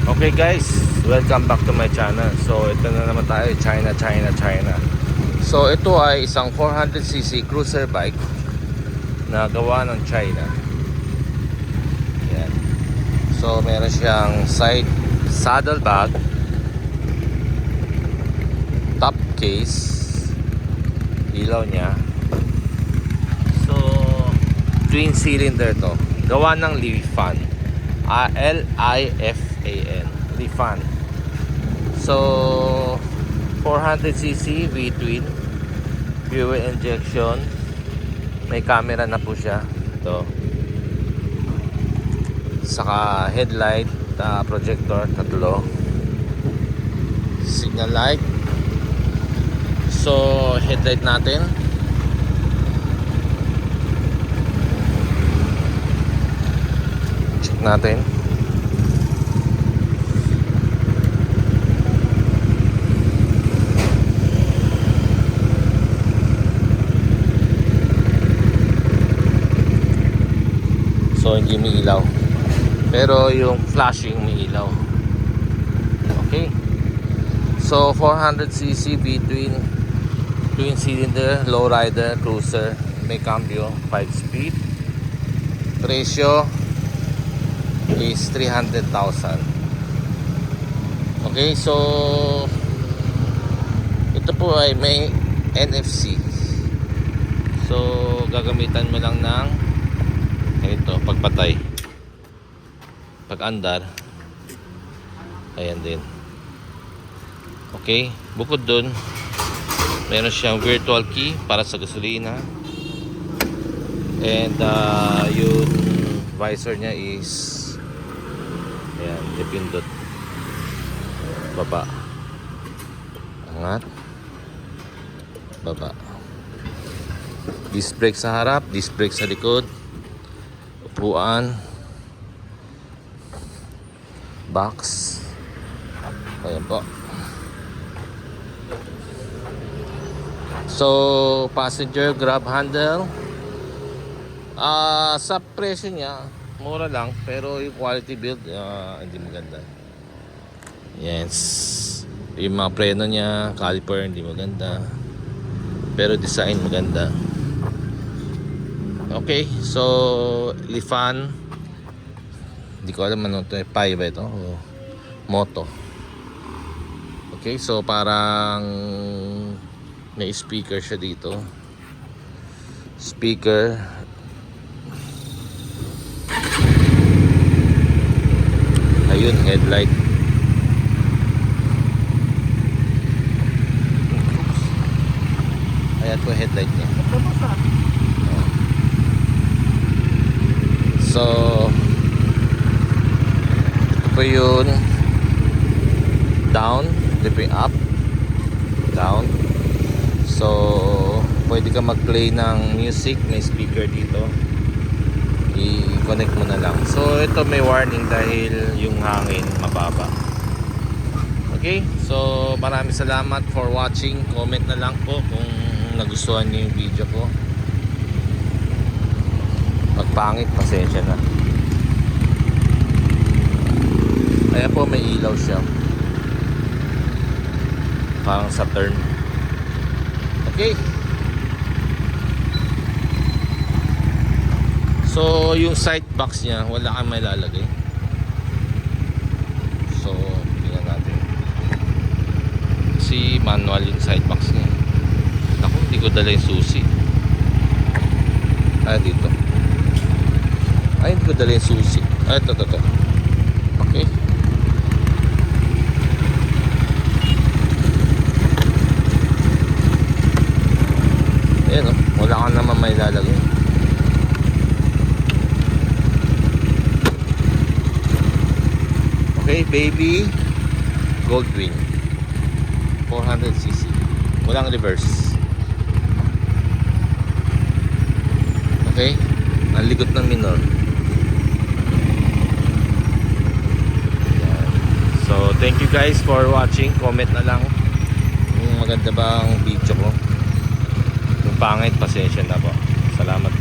Okay guys, welcome back to my channel. So ito na naman tayo, China. So ito ay isang 400cc cruiser bike na gawa ng China. Yan. So meron siyang side saddle bag, top case, ilaw niya. So twin cylinder to, gawa ng Lifan, Lifan, Lifan. So 400cc V-twin, fuel injection, may camera na po siya ito, saka headlight, projector, tatlo, signal light. So headlight natin, check natin. So hindi may ilaw, pero yung flashing may ilaw. Okay. So 400cc V-twin, twin cylinder, low rider, cruiser, may cambio, 5 speed. Presyo is 300,000. Okay, so ito po ay may NFC. So gagamitan mo lang ng ito, pagpatay, pag andar, ayan din. Okay, bukod dun meron siyang virtual key para sa gasolina, and yung visor niya is ayan, dipindot, baba, angat, baba. Disc brake sa harap, disc brake sa likod, upuan, box, ayan po. So passenger grab handle, sa presyo niya mura lang, pero yung quality build hindi maganda. Yes, yung mga preno niya, caliper hindi maganda, pero design maganda. Okay, so Lifan, hindi ko alam ano ito, Pi ba ito o Moto. Okay, so parang may speaker siya dito, speaker, ayun, headlight. Ayan po headlight niya. So ito po yun, down, ito po yung up, down. So pwede ka mag-play ng music, may speaker dito, i-connect mo na lang. So ito may warning dahil yung hangin mababa. Okay, so maraming salamat for watching. Comment na lang po kung nagustuhan niyo yung video ko. Pag pangit, pasensya na. Ayan po, may ilaw siya, parang Saturn. Okay. So yung side box niya wala kang may lalagay. So tingnan natin, si manual yung side box niya. Naku, hindi ko dala yung susi. Dito. Ay, hindi ko dala yung susi. Ito. Okay. Ayan o, wala ka naman may lalagay. Okay, baby Goldwing 400cc, walang reverse. Okay, ang likot ng minor. So thank you guys for watching. Comment na lang kung maganda ba ang video ko. Kung pangit, pasensya na po. Salamat.